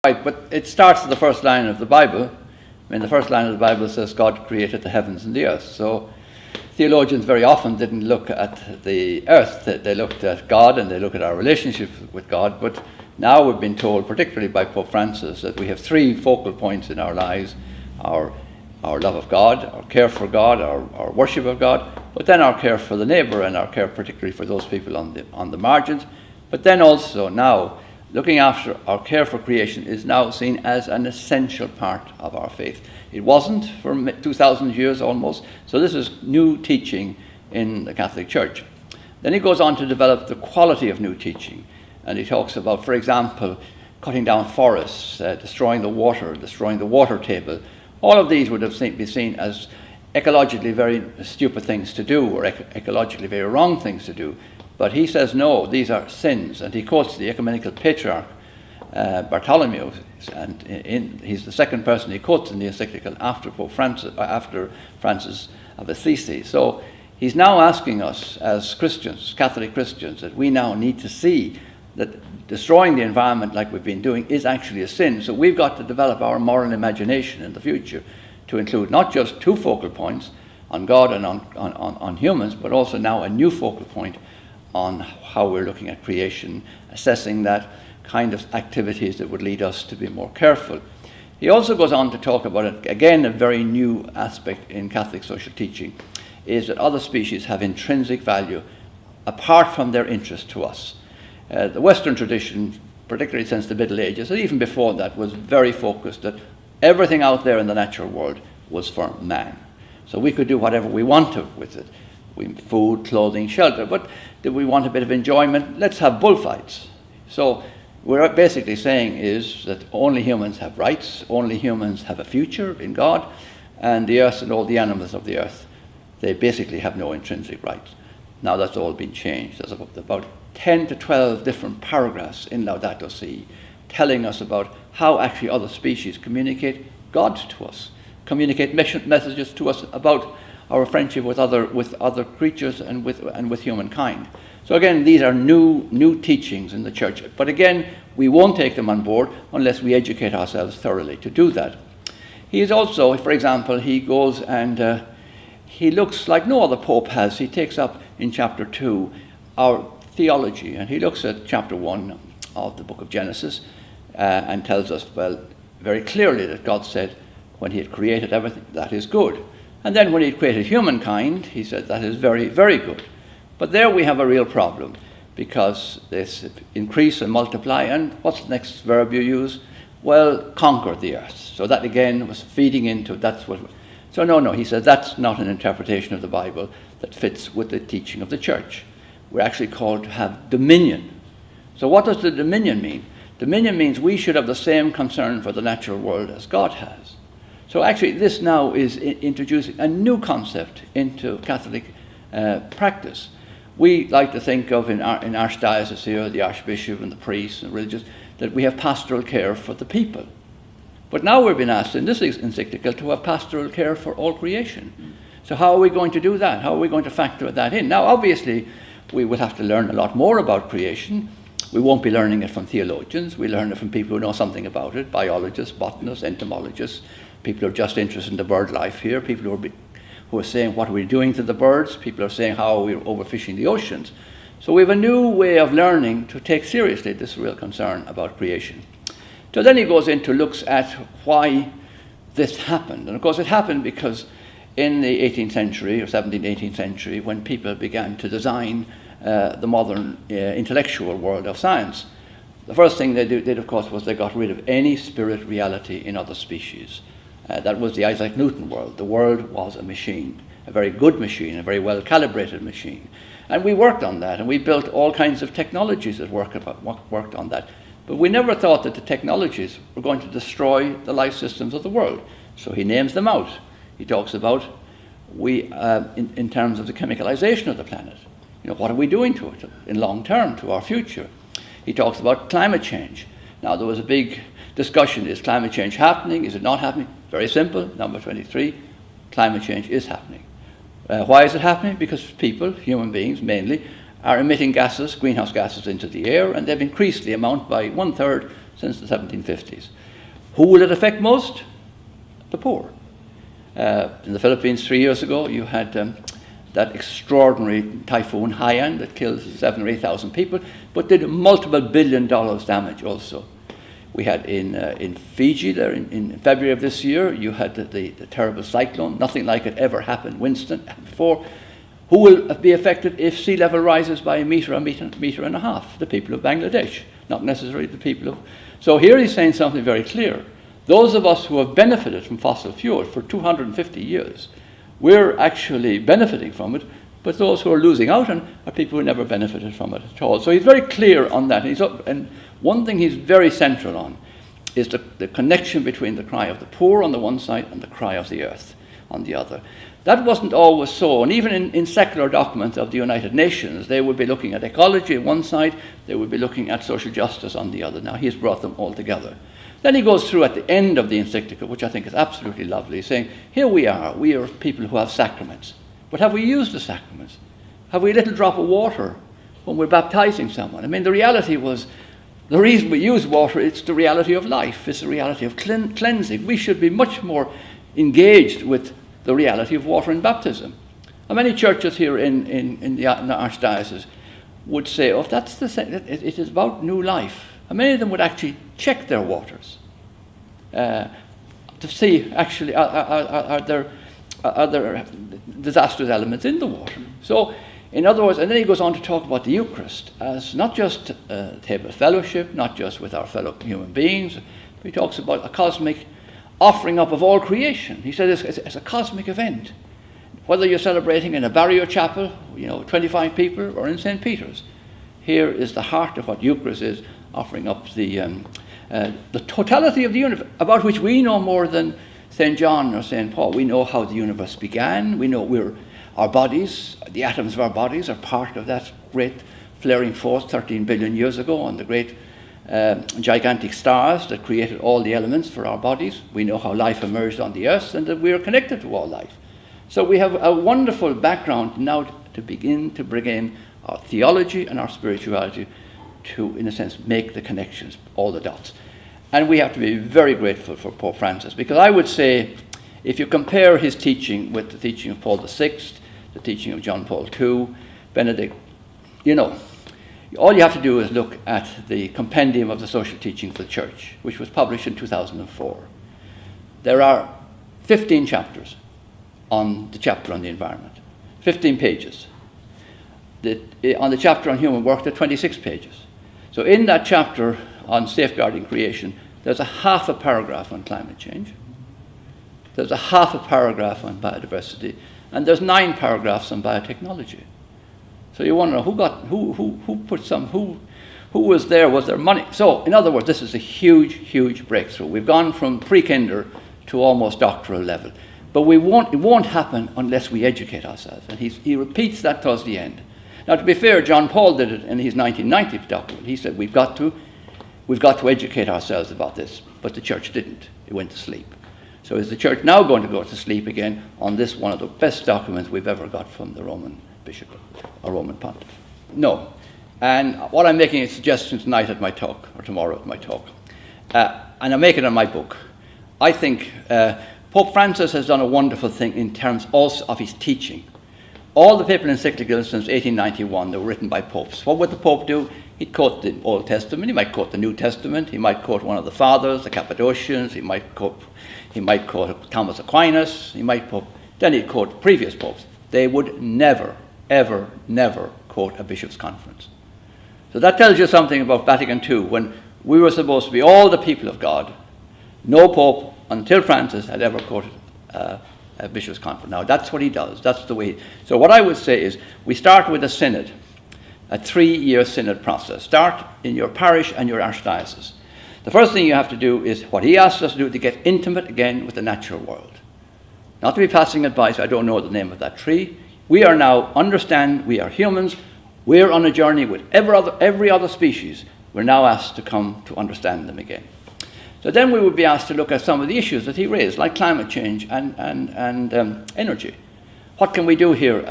Right, but it starts at the first line of the Bible. I mean, the first line of the Bible says God created the heavens and the earth. So theologians very often didn't look at the earth. They looked at God and they look at our relationship with God. But now we've been told, particularly by Pope Francis, that we have three focal points in our lives: our love of God, our care for God, our worship of God, but then our care for the neighbour and our care particularly for those people on the margins. But then also now, looking after our care for creation is now seen as an essential part of our faith. It wasn't for 2,000 years almost, so this is new teaching in the Catholic Church. Then he goes on to develop the quality of new teaching, and he talks about, for example, cutting down forests, destroying the water table. All of these would have been seen as ecologically very stupid things to do, or ecologically very wrong things to do. But he says, no, these are sins. And he quotes the ecumenical patriarch, Bartholomew, and he's the second person he quotes in the encyclical after Francis of Assisi. So he's now asking us as Christians, Catholic Christians, that we now need to see that destroying the environment like we've been doing is actually a sin. So we've got to develop our moral imagination in the future to include not just two focal points on God and on humans, but also now a new focal point on how we're looking at creation, assessing that kind of activities that would lead us to be more careful. He also goes on to talk about it, again, a very new aspect in Catholic social teaching, is that other species have intrinsic value apart from their interest to us. The Western tradition, particularly since the Middle Ages, and even before that, was very focused that everything out there in the natural world was for man. So we could do whatever we wanted with it. Food, clothing, shelter. But did we want a bit of enjoyment? Let's have bullfights. So we're basically saying is that only humans have rights, only humans have a future in God, and the earth and all the animals of the earth, they basically have no intrinsic rights. Now that's all been changed. There's about 10 to 12 different paragraphs in Laudato Si telling us about how actually other species communicate God to us, communicate messages to us about our friendship with other creatures and with humankind. So again, these are new teachings in the church. But again, we won't take them on board unless we educate ourselves thoroughly to do that. He is also, for example, he goes and he looks like no other pope has. He takes up in chapter 2 our theology, and he looks at chapter 1 of the book of Genesis and tells us, well, very clearly that God said when he had created everything, that is good. And then when he created humankind, he said that is very, very good. But there we have a real problem, because this increase and multiply, and what's the next verb you use? Well, conquer the earth. So that again was feeding into, so no, he says that's not an interpretation of the Bible that fits with the teaching of the church. We're actually called to have dominion. So what does the dominion mean? Dominion means we should have the same concern for the natural world as God has. So actually this now is introducing a new concept into Catholic practice. We like to think of in our archdiocese here, the archbishop and the priests and religious, that we have pastoral care for the people. But now we've been asked in this encyclical to have pastoral care for all creation. So how are we going to do that? How are we going to factor that in? Now obviously we will have to learn a lot more about creation. We won't be learning it from theologians. We learn it from people who know something about it, biologists, botanists, entomologists, people who are just interested in the bird life here, people who are saying what are we doing to the birds, people are saying how are we overfishing the oceans. So we have a new way of learning to take seriously this real concern about creation. So then he goes into looks at why this happened. And of course it happened because in the 18th century or 17th, 18th century, when people began to design the modern intellectual world of science, the first thing they did, of course, was they got rid of any spirit reality in other species. That was the Isaac Newton world. The world was a machine, a very good machine, a very well-calibrated machine. And we worked on that, and we built all kinds of technologies that worked on that. But we never thought that the technologies were going to destroy the life systems of the world. So he names them out. He talks about in terms of the chemicalization of the planet. What are we doing to it in long term, to our future? He talks about climate change. Now, there was a big discussion, is climate change happening? Is it not happening? Very simple, number 23, climate change is happening. Why is it happening? Because people, human beings mainly, are emitting gases, greenhouse gases into the air, and they've increased the amount by 1/3 since the 1750s. Who will it affect most? The poor. In the Philippines 3 years ago, you had that extraordinary typhoon Haiyan that killed 7,000 or 8,000 people, but did multiple $1 billion damage also. We had in Fiji there in February of this year, you had the terrible cyclone. Nothing like it ever happened, Winston, before. Who will be affected if sea level rises by a metre and a half? The people of Bangladesh, not necessarily the people of... So here he's saying something very clear. Those of us who have benefited from fossil fuel for 250 years, we're actually benefiting from it, but those who are losing out on are people who never benefited from it at all. So he's very clear on that. And one thing he's very central on is the connection between the cry of the poor on the one side and the cry of the earth on the other. That wasn't always so, and even in secular documents of the United Nations, they would be looking at ecology on one side, they would be looking at social justice on the other. Now he's brought them all together. Then he goes through at the end of the encyclical, which I think is absolutely lovely, saying, here we are people who have sacraments. But have we used the sacraments? Have we a little drop of water when we're baptizing someone? I mean, the reality was, the reason we use water, it's the reality of life, it's the reality of cleansing. We should be much more engaged with the reality of water in baptism. And many churches here in the Archdiocese would say, oh, that's the same, it is about new life. And many of them would actually check their waters to see, actually, are there disastrous elements in the water. So, in other words, and then he goes on to talk about the Eucharist as not just a table of fellowship, not just with our fellow human beings, but he talks about a cosmic offering up of all creation. He said it's a cosmic event. Whether you're celebrating in a barrio chapel, 25 people, or in St. Peter's, here is the heart of what Eucharist is, offering up the totality of the universe, about which we know more than St. John or St. Paul. We know how the universe began. We know our bodies, the atoms of our bodies, are part of that great flaring force 13 billion years ago, on the great gigantic stars that created all the elements for our bodies. We know how life emerged on the earth and that we are connected to all life. So we have a wonderful background now to begin to bring in our theology and our spirituality to, in a sense, make the connections, all the dots. And we have to be very grateful for Pope Francis, because I would say, if you compare his teaching with the teaching of Paul VI, the teaching of John Paul II, Benedict, all you have to do is look at the Compendium of the Social Teaching of the Church, which was published in 2004. There are 15 chapters on the chapter on the environment, 15 pages. On the chapter on human work, there are 26 pages. So in that chapter on safeguarding creation, there's a half a paragraph on climate change, there's a half a paragraph on biodiversity, and there's 9 paragraphs on biotechnology. So you wonder who was there? Was there money? So, in other words, this is a huge, huge breakthrough. We've gone from pre-kinder to almost doctoral level. But it won't happen unless we educate ourselves. And he repeats that towards the end. Now, to be fair, John Paul did it in his 1990 document. He said, we've got to educate ourselves about this. But the church didn't. It went to sleep. So is the church now going to go to sleep again on this, one of the best documents we've ever got from the Roman bishop or Roman pontiff? No. And what I'm making a suggestion tonight at my talk, or tomorrow at my talk, and I make it on my book. I think Pope Francis has done a wonderful thing in terms also of his teaching. All the papal encyclicals since 1891, they were written by popes. What would the Pope do? He'd quote the Old Testament, he might quote the New Testament, he might quote one of the fathers, the Cappadocians, he might quote Thomas Aquinas, then he'd quote previous popes. They would never, ever, never quote a bishop's conference. So that tells you something about Vatican II, when we were supposed to be all the people of God. No pope, until Francis, had ever quoted a bishop's conference. Now, that's what he does. That's the way. So what I would say is, we start with a synod, a 3-year synod process. Start in your parish and your archdiocese. The first thing you have to do is what he asks us to do, to get intimate again with the natural world. Not to be passing advice, I don't know the name of that tree. We are now, we are humans, we're on a journey with every other species. We're now asked to come to understand them again. So then we would be asked to look at some of the issues that he raised, like climate change and energy. What can we do here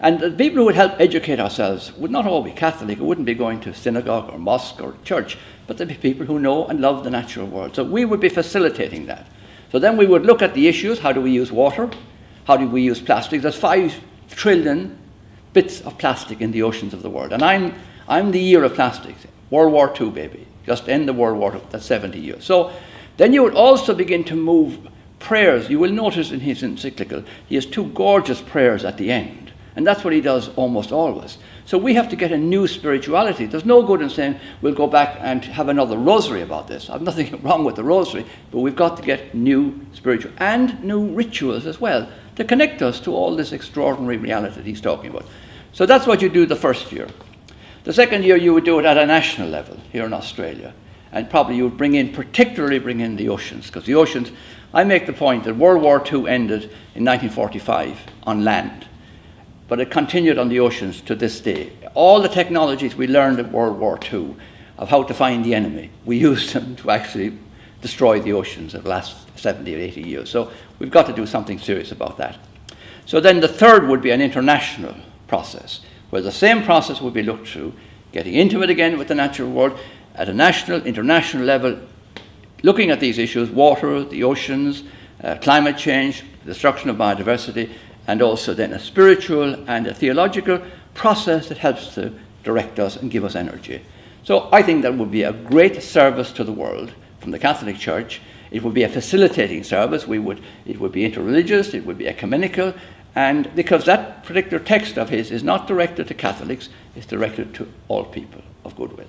And the people who would help educate ourselves would not all be Catholic. It wouldn't be going to synagogue or mosque or church, but they'd be people who know and love the natural world. So we would be facilitating that. So then we would look at the issues. How do we use water? How do we use plastics? There's 5 trillion bits of plastic in the oceans of the world. And I'm the year of plastics. World War II, baby. Just end the World War II. That's 70 years. So then you would also begin to move prayers. You will notice in his encyclical, he has 2 gorgeous prayers at the end. And that's what he does almost always. So we have to get a new spirituality. There's no good in saying we'll go back and have another rosary about this. I've nothing wrong with the rosary, but we've got to get new spiritual and new rituals as well to connect us to all this extraordinary reality that he's talking about. So that's what you do the first year. The second year you would do it at a national level here in Australia. And probably you would particularly bring in the oceans, because the oceans, I make the point that World War II ended in 1945 on land. But it continued on the oceans to this day. All the technologies we learned in World War II of how to find the enemy, we used them to actually destroy the oceans in the last 70 or 80 years. So we've got to do something serious about that. So then the third would be an international process, where the same process would be looked through, getting into it again with the natural world at a national, international level, looking at these issues, water, the oceans, climate change, destruction of biodiversity, and also then a spiritual and a theological process that helps to direct us and give us energy. So I think that would be a great service to the world from the Catholic Church. It would be a facilitating service. It would be interreligious, it would be ecumenical, and because that particular text of his is not directed to Catholics, it's directed to all people of goodwill.